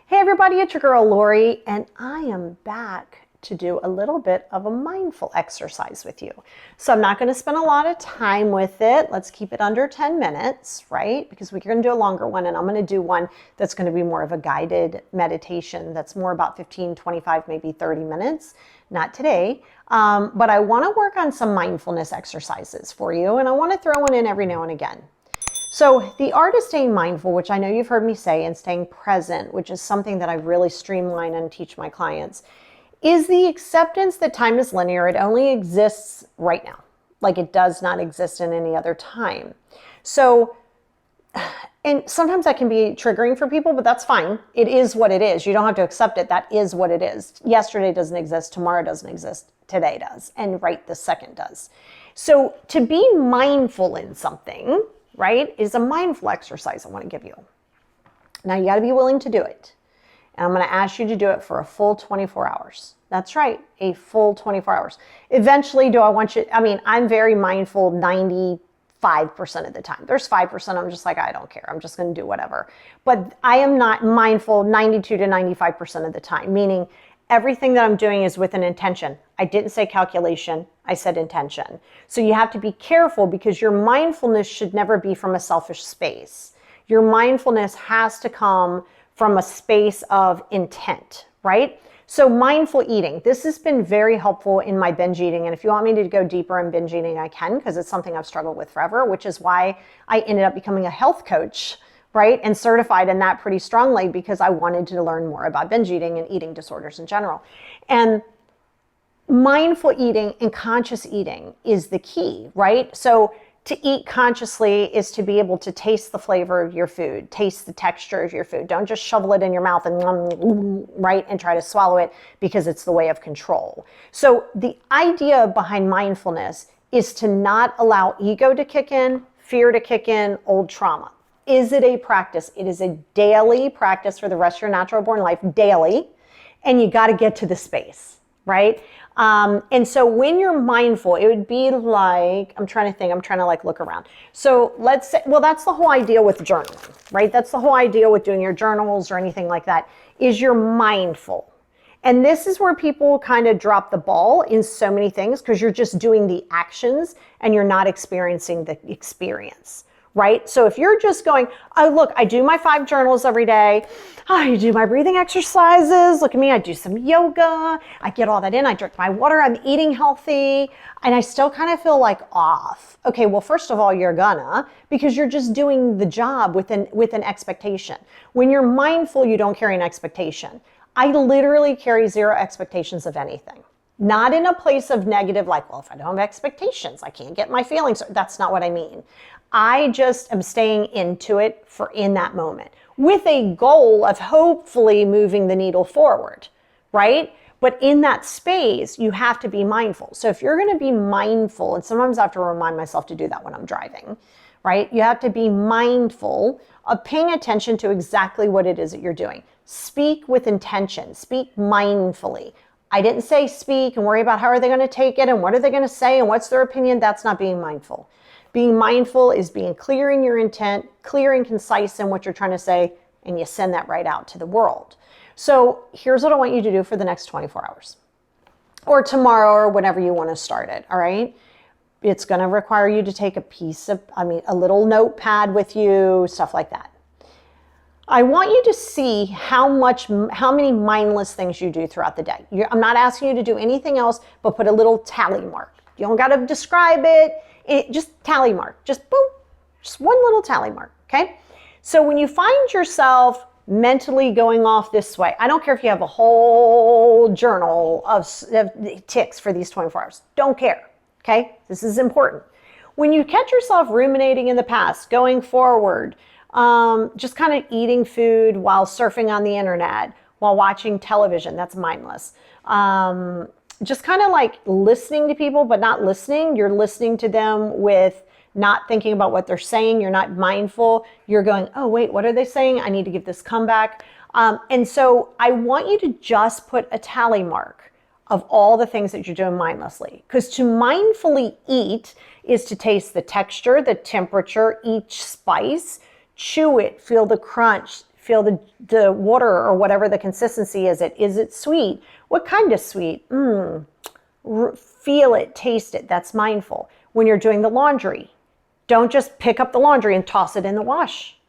Hey everybody, it's your girl Lori, and I am back to do a little bit of a mindful exercise with you. So I'm not going to spend a lot of time with it. Let's keep it under 10 minutes, right? Because we're going to do a longer one, and I'm going to do one that's going to be more of a guided meditation that's more about 15, 25, maybe 30 minutes. Not today, but I want to work on some mindfulness exercises for you, and I want to throw one in every now and again. So the art of staying mindful, which I know you've heard me say, and staying present, which is something that I really streamline and teach my clients, is the acceptance that time is linear. It only exists right now. Like it does not exist in any other time. So, and sometimes that can be triggering for people, but that's fine. It is what it is. You don't have to accept it. That is what it is. Yesterday doesn't exist. Tomorrow doesn't exist. Today does. And right this second does. So to be mindful in something, right, is a mindful exercise I want to give you. Now you got to be willing to do it. And I'm going to ask you to do it for a full 24 hours. That's right, a full 24 hours. Eventually, I'm very mindful 95% of the time. There's 5% I'm just like, I don't care. I'm just going to do whatever. But I am not mindful 92 to 95% of the time, meaning everything that I'm doing is with an intention. I didn't say calculation, I said intention. So you have to be careful because your mindfulness should never be from a selfish space. Your mindfulness has to come from a space of intent, right? So mindful eating, this has been very helpful in my binge eating. And if you want me to go deeper in binge eating, I can, because it's something I've struggled with forever, which is why I ended up becoming a health coach, right? And certified in that pretty strongly because I wanted to learn more about binge eating and eating disorders in general. And mindful eating and conscious eating is the key, right? So to eat consciously is to be able to taste the flavor of your food, taste the texture of your food. Don't just shovel it in your mouth and right, and try to swallow it because it's the way of control. So the idea behind mindfulness is to not allow ego to kick in, fear to kick in, old trauma. Is it a practice? It is a daily practice for the rest of your natural born life, daily, and you got to get to the space, right? And so when you're mindful, it would be like, I'm trying to like look around. So let's say, well, that's the whole idea with journaling, right? That's the whole idea with doing your journals or anything like that, is you're mindful. And this is where people kind of drop the ball in so many things because you're just doing the actions and you're not experiencing the experience. Right? So if you're just going, oh, look, I do my 5 journals every day. I do my breathing exercises. Look at me. I do some yoga. I get all that in. I drink my water. I'm eating healthy. And I still kind of feel like off. Okay, well, first of all, you're gonna, because you're just doing the job with an expectation. When you're mindful, you don't carry an expectation. I literally carry 0 expectations of anything. Not in a place of negative, like, well, if I don't have expectations, I can't get my feelings. That's not what I mean. I just am staying into it in that moment with a goal of hopefully moving the needle forward, right? But in that space, you have to be mindful. So if you're going to be mindful, and sometimes I have to remind myself to do that when I'm driving, right? You have to be mindful of paying attention to exactly what it is that you're doing. Speak with intention. Speak mindfully. I didn't say speak and worry about how are they going to take it and what are they going to say and what's their opinion. That's not being mindful. Being mindful is being clear in your intent, clear and concise in what you're trying to say, and you send that right out to the world. So here's what I want you to do for the next 24 hours or tomorrow or whenever you want to start it, all right? It's going to require you to take a little notepad with you, stuff like that. I want you to see how many mindless things you do throughout the day. I'm not asking you to do anything else, but put a little tally mark. You don't got to describe it. Just tally mark, just boom, just one little tally mark, okay? So when you find yourself mentally going off this way, I don't care if you have a whole journal of ticks for these 24 hours, don't care, okay? This is important. When you catch yourself ruminating in the past, going forward, just kind of eating food while surfing on the internet, while watching television, that's mindless. Just kind of like listening to people, but not listening. You're listening to them with not thinking about what they're saying. You're not mindful. You're going, oh, wait, what are they saying? I need to give this comeback. And so I want you to just put a tally mark of all the things that you're doing mindlessly. Because to mindfully eat is to taste the texture, the temperature, each spice, chew it, feel the crunch, Feel the water or whatever the consistency is. Is it sweet? What kind of sweet? Feel it, taste it. That's mindful. When you're doing the laundry, don't just pick up the laundry and toss it in the wash.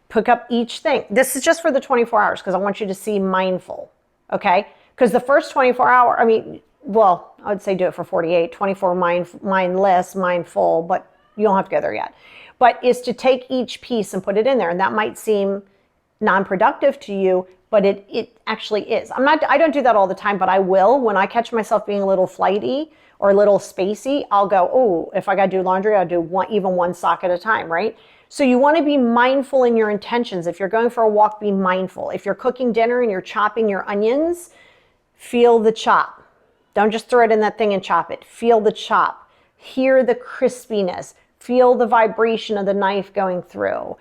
Pick up each thing. This is just for the 24 hours because I want you to see mindful, okay? Because the first 24 hour, I would say do it for 48, 24 mindless, mindful, but you don't have to go there yet. But is to take each piece and put it in there. And that might seem non-productive to you, but it actually is. I don't do that all the time, but I will. When I catch myself being a little flighty or a little spacey, I'll go, oh, if I got to do laundry, I'll do one sock at a time, right? So you want to be mindful in your intentions. If you're going for a walk, be mindful. If you're cooking dinner and you're chopping your onions, feel the chop. Don't just throw it in that thing and chop it. Feel the chop. Hear the crispiness. Feel the vibration of the knife going through.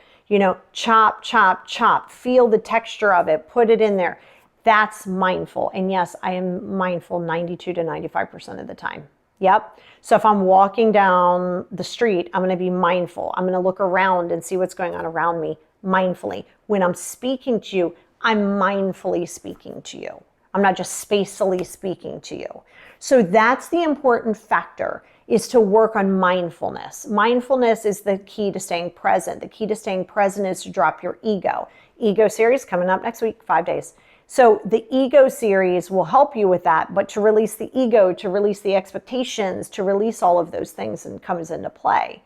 Chop, chop, chop. Feel the texture of it. Put it in there. That's mindful. And yes, I am mindful 92 to 95% of the time. Yep. So if I'm walking down the street, I'm going to be mindful. I'm going to look around and see what's going on around me mindfully. When I'm speaking to you, I'm mindfully speaking to you. I'm not just spacily speaking to you. So that's the important factor, is to work on mindfulness. Mindfulness is the key to staying present. The key to staying present is to drop your ego. Ego series coming up next week, 5 days. So the ego series will help you with that, but to release the ego, to release the expectations, to release all of those things and comes into play.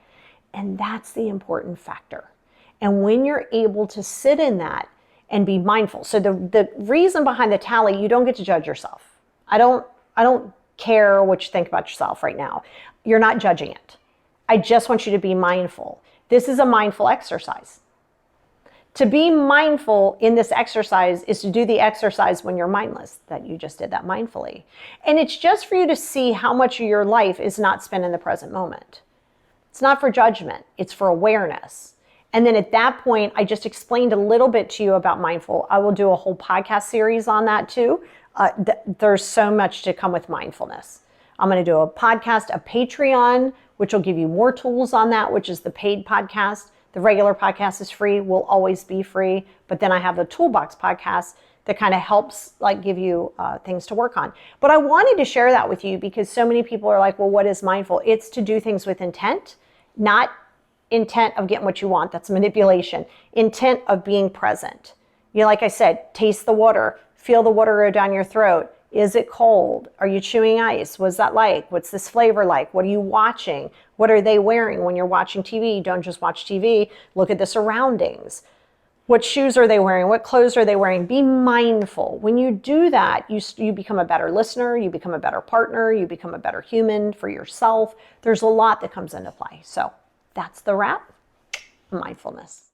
And that's the important factor. And when you're able to sit in that and be mindful. So the reason behind the tally, you don't get to judge yourself. I don't care what you think about yourself right now. You're not judging it. I just want you to be mindful. This is a mindful exercise. To be mindful in this exercise is to do the exercise when you're mindless, that you just did that mindfully. And it's just for you to see how much of your life is not spent in the present moment. It's not for judgment, it's for awareness. And then at that point, I just explained a little bit to you about mindful. I will do a whole podcast series on that too. There's so much to come with mindfulness. I'm going to do a podcast, a Patreon, which will give you more tools on that, which is the paid podcast. The regular podcast is free, will always be free. But then I have a toolbox podcast that kind of helps give you things to work on. But I wanted to share that with you because so many people are like, well, what is mindful? It's to do things with intent, not intent of getting what you want. That's manipulation. Intent of being present. Like I said, taste the water, feel the water go down your throat. Is it cold? Are you chewing ice? What's that like? What's this flavor like? What are you watching? What are they wearing when you're watching TV? Don't just watch TV. Look at the surroundings. What shoes are they wearing? What clothes are they wearing? Be mindful. When you do that, you become a better listener. You become a better partner. You become a better human for yourself. There's a lot that comes into play. So that's the wrap. Mindfulness.